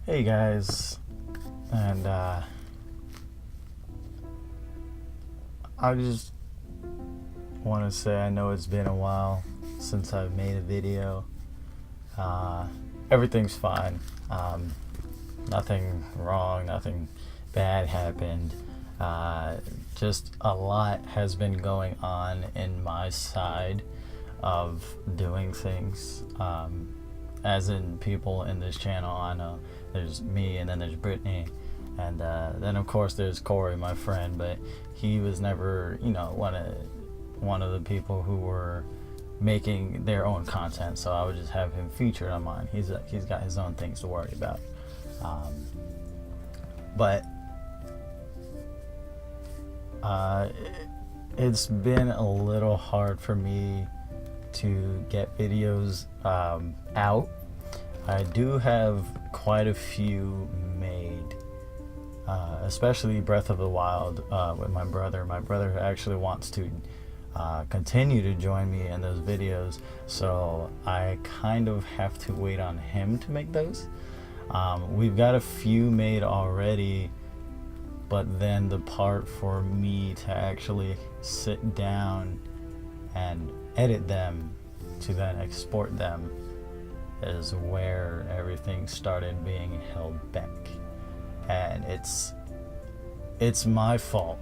Hey guys, and I just want to say I know it's been a while since I've made a video. Uh, Everything's fine. Nothing wrong, nothing bad happened. Just a lot has been going on in my side of doing things. As in people in this channel, I know there's me and then there's Brittany, and then of course there's Corey, my friend, but he was never, one of the people who were making their own content, so I would just have him featured on mine. He's got his own things to worry about. But it's been a little hard for me to get videos out. I do have quite a few made, especially Breath of the Wild with my brother. My brother actually wants to continue to join me in those videos, so I kind of have to wait on him to make those. We've got a few made already, but then the part for me to actually sit down and edit them to then export them is where everything started being held back, and it's my fault.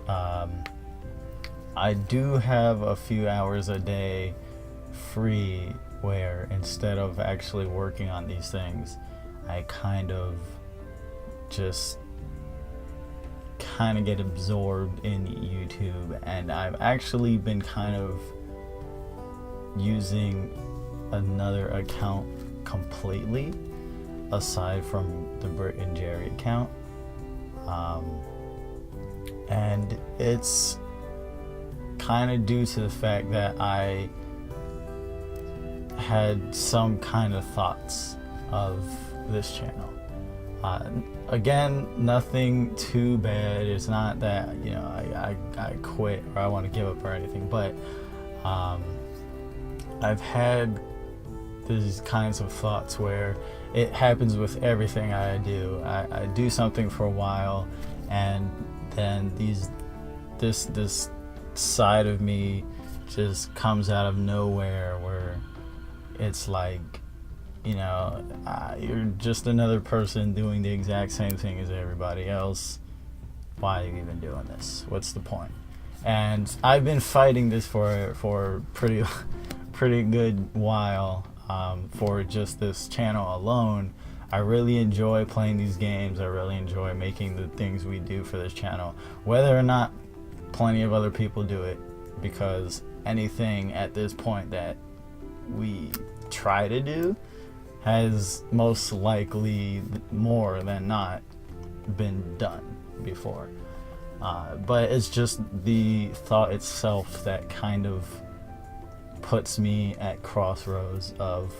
I do have a few hours a day free where instead of actually working on these things, I kind of get absorbed in YouTube, and I've actually been kind of using another account completely aside from the Brit and Jerry account, and it's kind of due to the fact that I had some kind of thoughts of this channel. Again, nothing too bad. It's not that I quit or I want to give up or anything, but I've had these kinds of thoughts where it happens with everything I do. I do something for a while, and then this side of me just comes out of nowhere where it's like, you're just another person doing the exact same thing as everybody else. Why are you even doing this? What's the point? And I've been fighting this for pretty good while, for just this channel alone. I really enjoy playing these games. I really enjoy making the things we do for this channel, whether or not plenty of other people do it, because anything at this point that we try to do has most likely, more than not, been done before. But it's just the thought itself that kind of puts me at crossroads of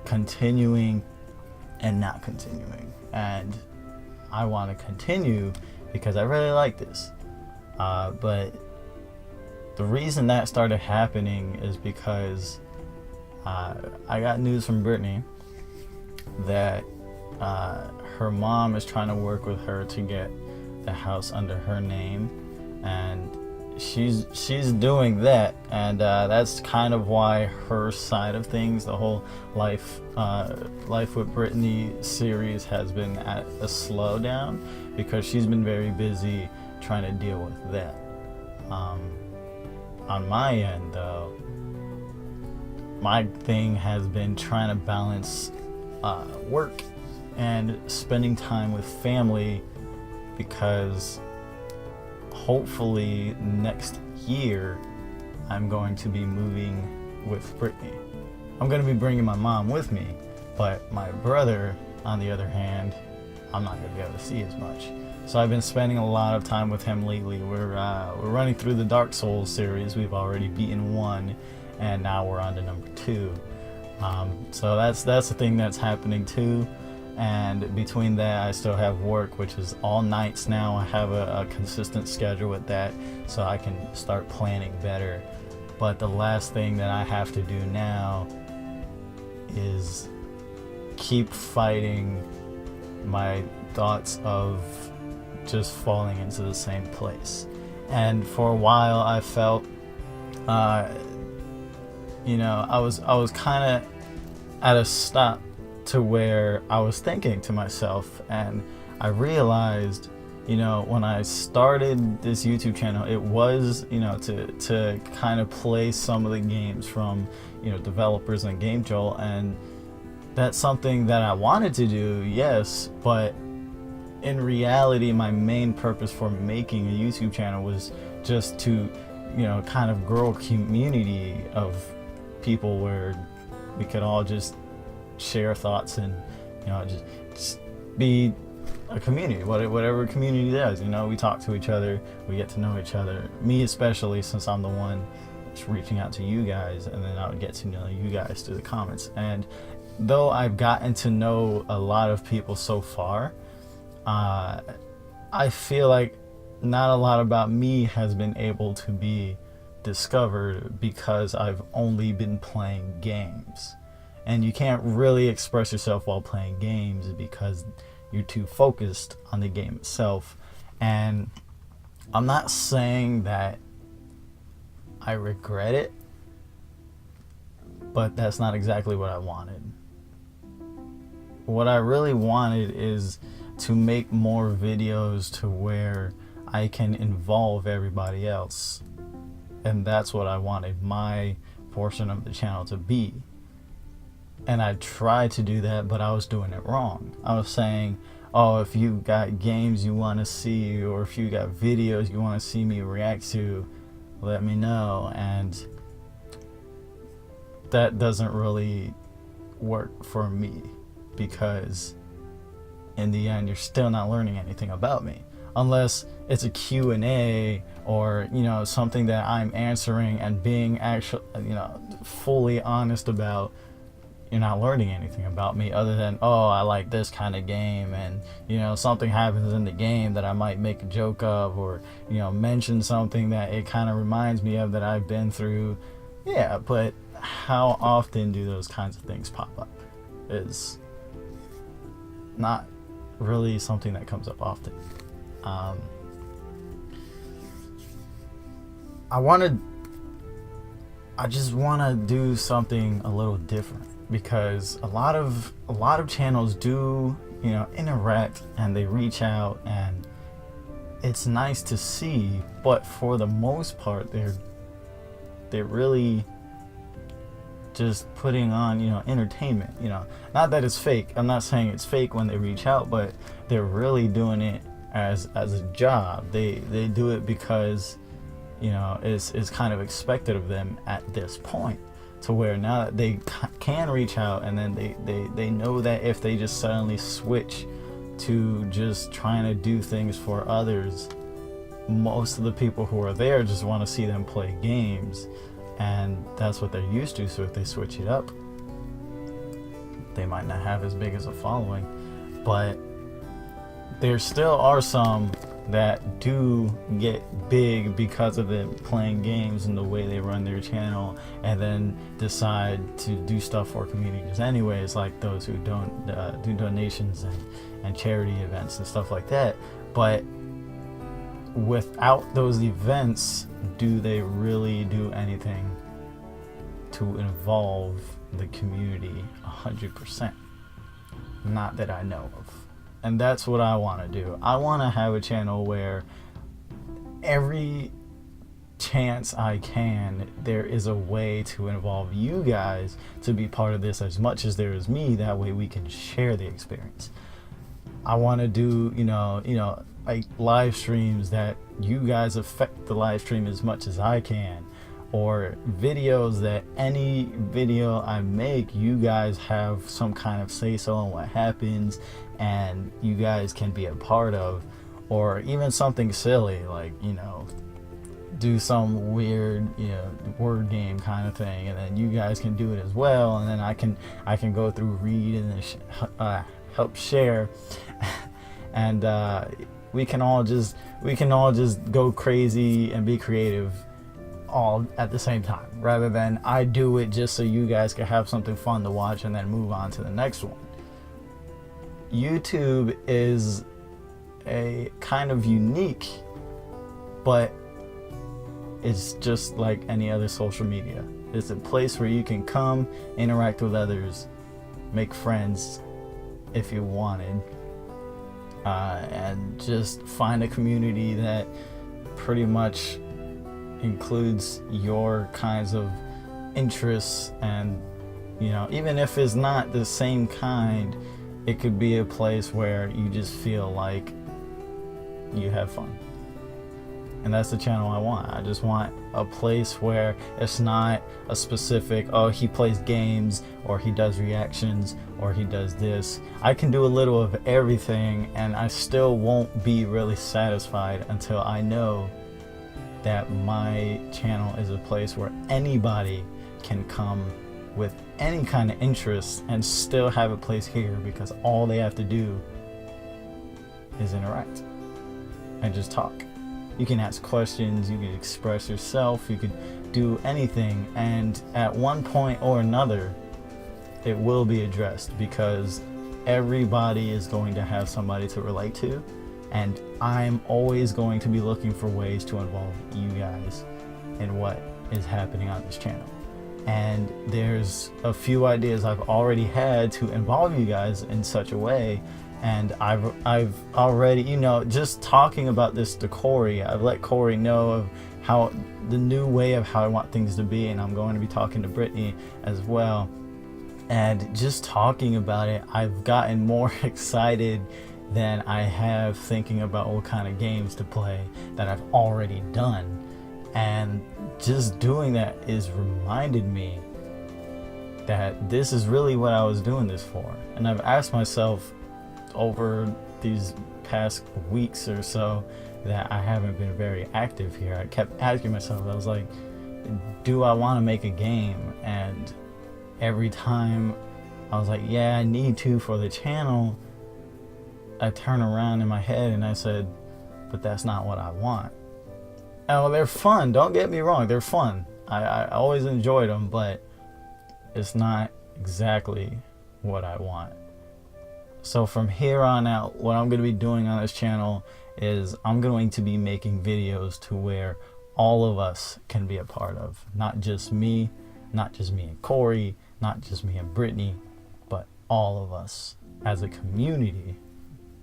continuing and not continuing. And I want to continue because I really like this. But the reason that started happening is because I got news from Brittany that her mom is trying to work with her to get the house under her name, and she's doing that, and that's kind of why her side of things, the whole life with Brittany series, has been at a slowdown, because she's been very busy trying to deal with that. On my end, though, my thing has been trying to balance work and spending time with family, because hopefully next year I'm going to be moving with Brittany. I'm going to be bringing my mom with me, but my brother, on the other hand, I'm not going to be able to see as much. So I've been spending a lot of time with him lately. We're running through the Dark Souls series. We've already beaten 1, and now we're on to number 2. So that's the thing that's happening too. And between that, I still have work, which is all nights now. I have a consistent schedule with that, so I can start planning better. But the last thing that I have to do now is keep fighting my thoughts of just falling into the same place. And for a while I felt I was kind of at a stop to where I was thinking to myself, and I realized, when I started this YouTube channel, it was, to kind of play some of the games from, developers and Game Jolt, and that's something that I wanted to do, yes, but in reality, my main purpose for making a YouTube channel was just to, kind of grow a community of people where we could all just share thoughts and, just be a community, whatever community does. We talk to each other, we get to know each other. Me especially, since I'm the one just reaching out to you guys, and then I would get to know you guys through the comments. And though I've gotten to know a lot of people so far, I feel like not a lot about me has been able to be discovered because I've only been playing games. And you can't really express yourself while playing games because you're too focused on the game itself. And I'm not saying that I regret it, but that's not exactly what I wanted. What I really wanted is to make more videos to where I can involve everybody else. And that's what I wanted my portion of the channel to be. And I tried to do that, but I was doing it wrong. I was saying, oh, if you got games you want to see, or if you got videos you want to see me react to, let me know. And that doesn't really work for me, because in the end, you're still not learning anything about me. Unless it's a Q&A or, something that I'm answering and being actually, fully honest about. You're not learning anything about me other than, oh, I like this kind of game, and something happens in the game that I might make a joke of, or mention something that it kind of reminds me of that I've been through. Yeah, but how often do those kinds of things pop up is not really something that comes up often. I just want to do something a little different, because a lot of channels do, interact and they reach out, and it's nice to see, but for the most part they're really just putting on, entertainment. Not that it's fake. I'm not saying it's fake when they reach out, but they're really doing it as a job. They do it because it's kind of expected of them at this point, to where now that they can reach out, and then they know that if they just suddenly switch to just trying to do things for others, most of the people who are there just want to see them play games, and that's what they're used to. So if they switch it up, they might not have as big as a following, but there still are some that do get big because of them playing games and the way they run their channel, and then decide to do stuff for communities anyways, like those who don't do donations and charity events and stuff like that. But without those events, do they really do anything to involve the community 100%? Not that I know of. And that's what I want to do. I want to have a channel where every chance I can, there is a way to involve you guys to be part of this as much as there is me. That way we can share the experience. I want to do, like live streams that you guys affect the live stream as much as I can, or videos that any video I make, you guys have some kind of say so on what happens, and you guys can be a part of. Or even something silly like, do some weird, word game kind of thing, and then you guys can do it as well, and then I can go through, read, and then help share, and we can all just go crazy and be creative all at the same time, rather than I do it just so you guys can have something fun to watch and then move on to the next one. YouTube is a kind of unique, but it's just like any other social media. It's a place where you can come, interact with others, make friends if you wanted, and just find a community that pretty much includes your kinds of interests. And you know, even if it's not the same kind, it could be a place where you just feel like you have fun. And that's the channel I want. I just want a place where it's not a specific, oh, he plays games, or he does reactions, or he does this. I can do a little of everything, and I still won't be really satisfied until I know that my channel is a place where anybody can come with any kind of interest and still have a place here, because all they have to do is interact and just talk. You can ask questions, you can express yourself, you could do anything, and at one point or another it will be addressed, because everybody is going to have somebody to relate to, and I'm always going to be looking for ways to involve you guys in what is happening on this channel. And there's a few ideas I've already had to involve you guys in such a way. And I've already, you know, just talking about this to Corey, I've let Corey know of how the new way of how I want things to be, and I'm going to be talking to Brittany as well. And just talking about it, I've gotten more excited than I have thinking about what kind of games to play that I've already done. And just doing that is reminded me that this is really what I was doing this for. And I've asked myself over these past weeks or so that I haven't been very active here, I kept asking myself, I was like, do I want to make a game? And every time I was like, yeah, I need to for the channel, I turn around in my head and I said, but that's not what I want. Oh, they're fun, don't get me wrong, they're fun. I always enjoyed them, but it's not exactly what I want. So from here on out, what I'm going to be doing on this channel is I'm going to be making videos to where all of us can be a part of. Not just me and Corey, not just me and Brittany, but all of us as a community.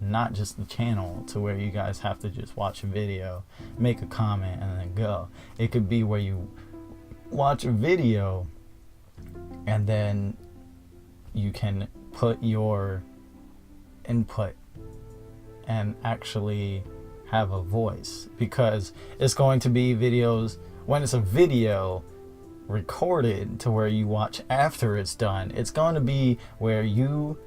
Not just the channel to where you guys have to just watch a video, make a comment, and then go. It could be where you watch a video and then you can put your input and actually have a voice, because it's going to be videos, when it's a video recorded to where you watch after it's done, it's going to be where you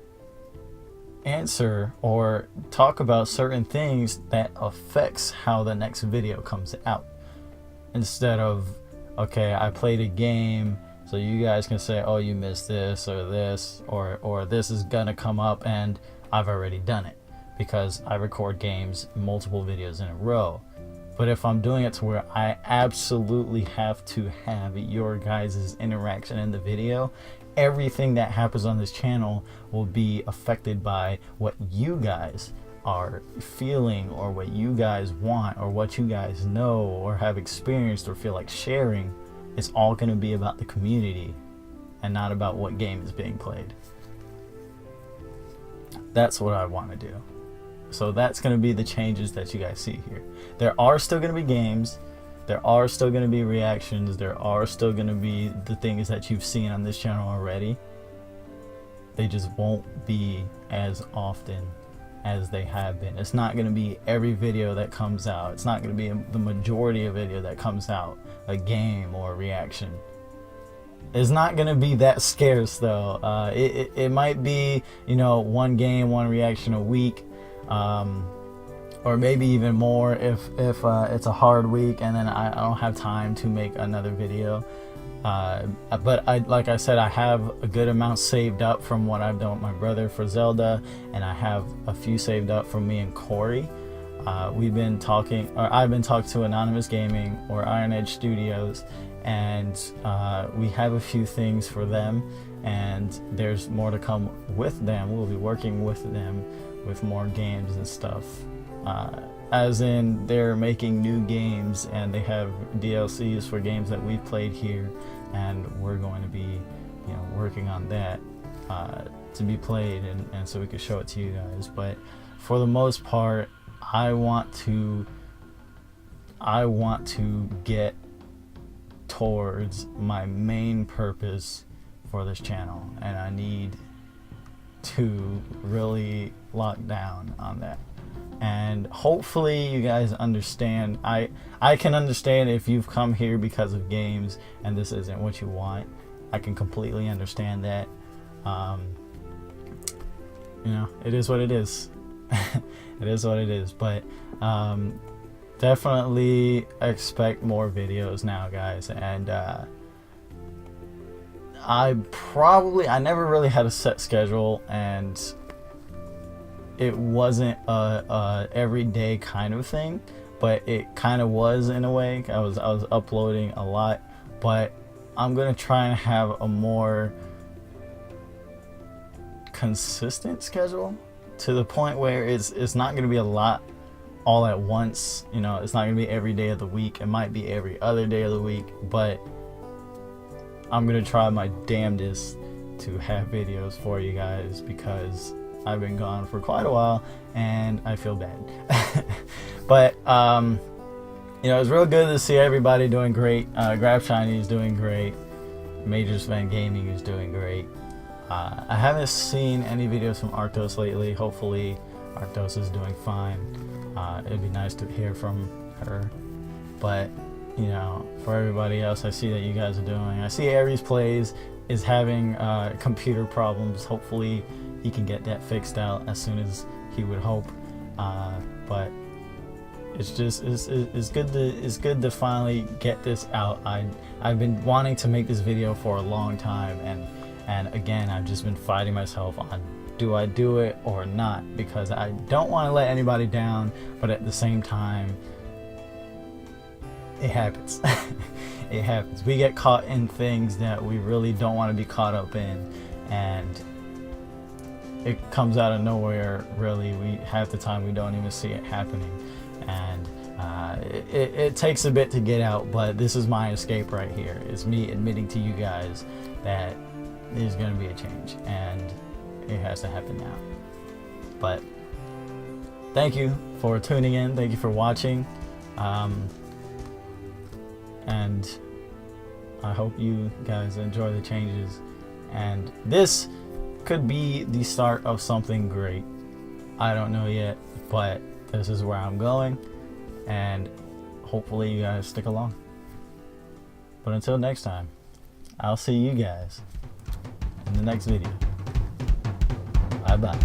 answer or talk about certain things that affects how the next video comes out, instead of, okay, I played a game so you guys can say, oh, you missed this, or this is gonna come up and I've already done it, because I record games, multiple videos in a row. But if I'm doing it to where I absolutely have to have your guys' interaction in the video, everything that happens on this channel will be affected by what you guys are feeling, or what you guys want, or what you guys know or have experienced or feel like sharing. It's all going to be about the community and not about what game is being played. That's what I want to do. So that's going to be the changes that you guys see here. There are still going to be games. There are still going to be reactions. There are still going to be the things that you've seen on this channel already. They just won't be as often as they have been. It's not going to be every video that comes out. It's not going to be the majority of video that comes out, a game or a reaction. It's not going to be that scarce though. It might be, you know, one game, one reaction a week. Or maybe even more if it's a hard week and then I don't have time to make another video. But like I said, I have a good amount saved up from what I've done with my brother for Zelda, and I have a few saved up from me and Corey. I've been talking to Anonymous Gaming or Iron Edge Studios, and we have a few things for them, and there's more to come with them. We'll be working with them with more games and stuff, as in they're making new games and they have DLCs for games that we've played here, and we're going to be, you know, working on that to be played, and so we can show it to you guys. But for the most part, I want to get towards my main purpose for this channel, and I need to really lock down on that. And hopefully you guys understand. I can understand if you've come here because of games and this isn't what you want. I can completely understand that. You know, it is what it is. It is what it is. But definitely expect more videos now, guys. And I never really had a set schedule, and it wasn't a everyday kind of thing, but it kind of was in a way. I was uploading a lot, but I'm gonna try and have a more consistent schedule, to the point where it's not gonna be a lot all at once. You know, it's not gonna be every day of the week. It might be every other day of the week, but I'm gonna try my damnedest to have videos for you guys, because I've been gone for quite a while and I feel bad. But you know, it's real good to see everybody doing great. Grab Shiny is doing great. Majors Fan Gaming is doing great. I haven't seen any videos from Arctos lately. Hopefully Arctos is doing fine. It'd be nice to hear from her. But you know, for everybody else, I see that you guys are doing. I see Aries Plays is having computer problems. Hopefully he can get that fixed out as soon as he would hope. But it's just it's good to finally get this out. I've been wanting to make this video for a long time, and again, I've just been fighting myself on, do I do it or not, because I don't want to let anybody down, but at the same time, it happens. It happens. We get caught in things that we really don't want to be caught up in, and it comes out of nowhere. Really, half the time we don't even see it happening, and it takes a bit to get out. But this is my escape right here. It's me admitting to you guys that there's going to be a change, and it has to happen now. But thank you for tuning in. Thank you for watching. And I hope you guys enjoy the changes, and this could be the start of something great. I don't know yet, but this is where I'm going, and hopefully you guys stick along. But until next time, I'll see you guys in the next video. Bye bye.